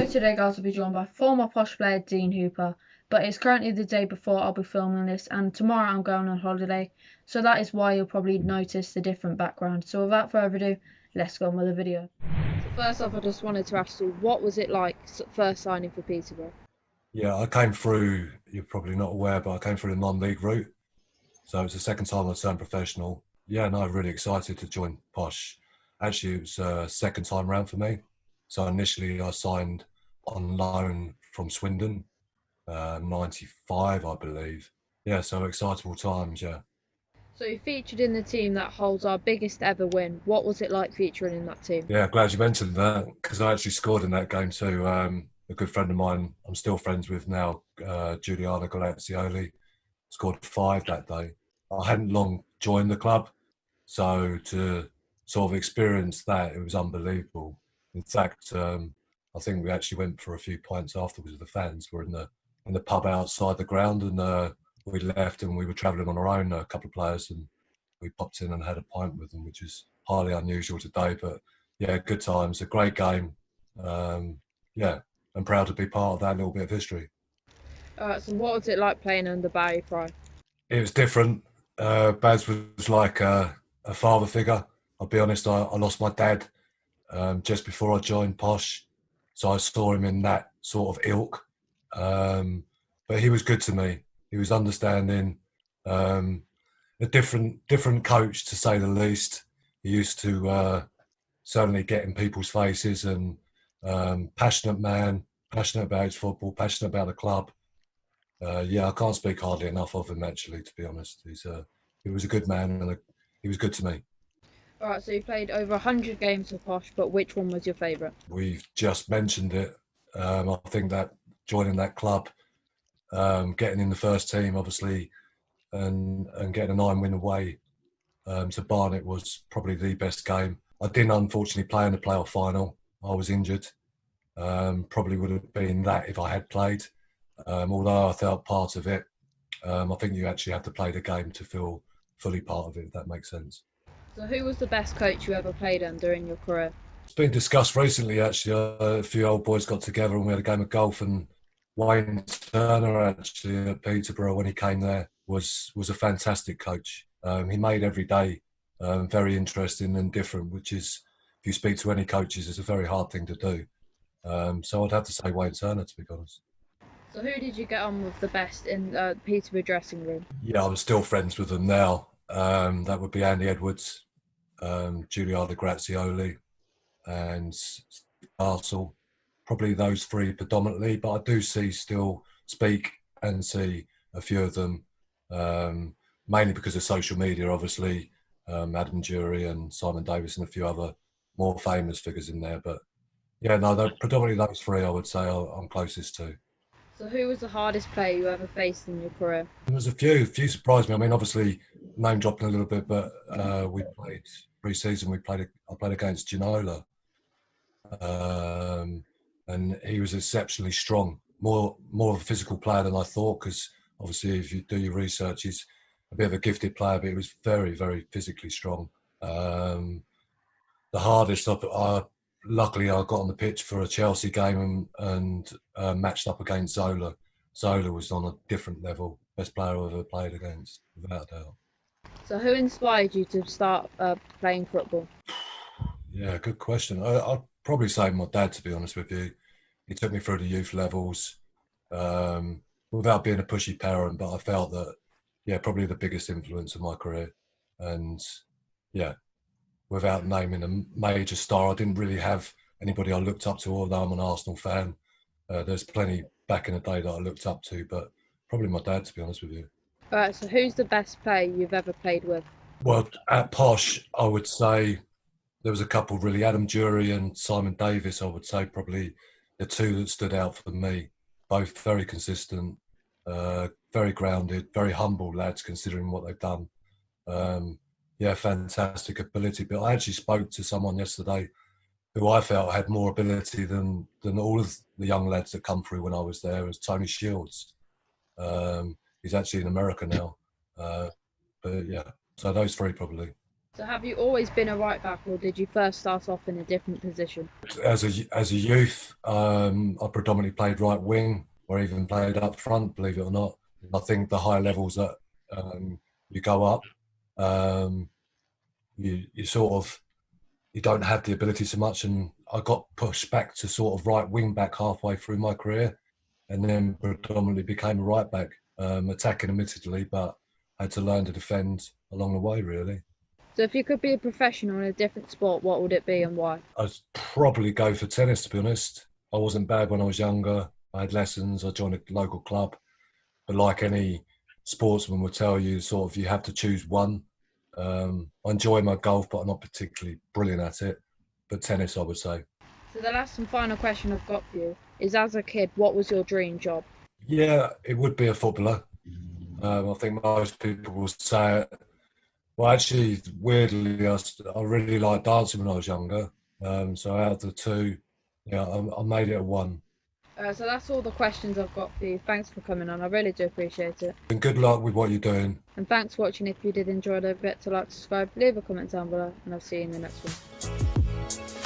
today, guys, will be joined by former Posh player Dean Hooper, but it's currently the day before I'll be filming this, and tomorrow I'm going on holiday, so that is why you'll probably notice the different background. So without further ado, let's go on with the video. So first off, I just wanted to ask you, what was it like first signing for Peterborough? Yeah, I came through, you're probably not aware, but I came through the non-league route. So it's the second time I've turned professional. Yeah, no, really excited to join Posh. Actually, it was second time round for me. So initially I signed on loan from Swindon, 95, I believe. Yeah, so excitable times, yeah. So you featured in the team that holds our biggest ever win. What was it like featuring in that team? Yeah, glad you mentioned that because I actually scored in that game too. A good friend of mine, I'm still friends with now, Giuliano Galazioli, scored 5 that day. I hadn't long joined the club, so to sort of experience that, it was unbelievable. In fact, I think we actually went for a few pints afterwards with the fans. We're in the pub outside the ground, and we left and we were travelling on our own, a couple of players, and we popped in and had a pint with them, which is highly unusual today. But yeah, good times, a great game. Yeah, I'm proud to be part of that little bit of history. So what was it like playing under Barry Fry? It was different. Baz was like a father figure. I'll be honest, I lost my dad just before I joined Posh. So I saw him in that sort of ilk. But he was good to me. He was understanding. A different coach, to say the least. He used to certainly get in people's faces, and passionate man, passionate about his football, passionate about the club. Yeah, I can't speak hardly enough of him, actually, to be honest. He was a good man, and he was good to me. Alright, so you played over 100 games for Posh, but which one was your favourite? We've just mentioned it. I think that joining that club, getting in the first team, obviously, and getting a 9-win away to Barnet was probably the best game. I didn't unfortunately play in the playoff final. I was injured. Probably would have been that if I had played. Although I felt part of it, I think you actually have to play the game to feel fully part of it, if that makes sense. So who was the best coach you ever played under in your career? It's been discussed recently, actually. A few old boys got together and we had a game of golf, and Wayne Turner, actually, at Peterborough, when he came there, was a fantastic coach. He made every day very interesting and different, which is, if you speak to any coaches, it's a very hard thing to do. So I'd have to say Wayne Turner, to be honest. So who did you get on with the best in the Peterborough dressing room? Yeah, I'm still friends with them now. That would be Andy Edwards, Giuliano Grazioli, and Arsenal. Probably those three predominantly, but I do speak and see a few of them, mainly because of social media, obviously. Adam Jury and Simon Davis and a few other more famous figures in there. But yeah, no, predominantly those three I would say I'm closest to. So who was the hardest player you ever faced in your career? There was a few surprised me. I mean, obviously name dropping a little bit, but we played pre-season. I played against Ginola, and he was exceptionally strong. More of a physical player than I thought, because obviously if you do your research, he's a bit of a gifted player, but he was very physically strong. The hardest luckily I got on the pitch for a Chelsea game and matched up against Zola. Zola was on a different level. Best player I've ever played against, without a doubt. So who inspired you to start playing football? Yeah, good question. I'd probably say my dad, to be honest with you. He took me through the youth levels without being a pushy parent, but I felt that, yeah, probably the biggest influence of my career. And yeah, without naming a major star, I didn't really have anybody I looked up to, although I'm an Arsenal fan. There's plenty back in the day that I looked up to, but probably my dad, to be honest with you. Alright, so who's the best player you've ever played with? Well, at Posh, I would say there was a couple really. Adam Jury and Simon Davis, I would say, probably the two that stood out for me. Both very consistent, very grounded, very humble lads considering what they've done. Yeah, fantastic ability. But I actually spoke to someone yesterday who I felt had more ability than all of the young lads that come through when I was there, was Tony Shields. He's actually in America now. But yeah, so those three probably. So have you always been a right back, or did you first start off in a different position? As a youth, I predominantly played right wing, or even played up front. Believe it or not, I think the higher levels that you go up, um, you sort of you don't have the ability so much, and I got pushed back to sort of right wing back halfway through my career, and then predominantly became a right back, attacking admittedly, but had to learn to defend along the way. Really, So if you could be a professional in a different sport, what would it be and why? I'd probably go for tennis. To be honest, I wasn't bad when I was younger. I had lessons. I joined a local club, but like any sportsman will tell you, sort of you have to choose one. I enjoy my golf, but I'm not particularly brilliant at it. But tennis, I would say. So the last and final question I've got for you is, as a kid, what was your dream job? Yeah, it would be a footballer. I think most people will say it. Well, actually, weirdly, I really liked dancing when I was younger. So out of the two, yeah, I made it a one. So that's all the questions I've got for you. Thanks for coming on. I really do appreciate it. And good luck with what you're doing. And thanks for watching. If you did enjoy, don't forget to like, subscribe, leave a comment down below, and I'll see you in the next one.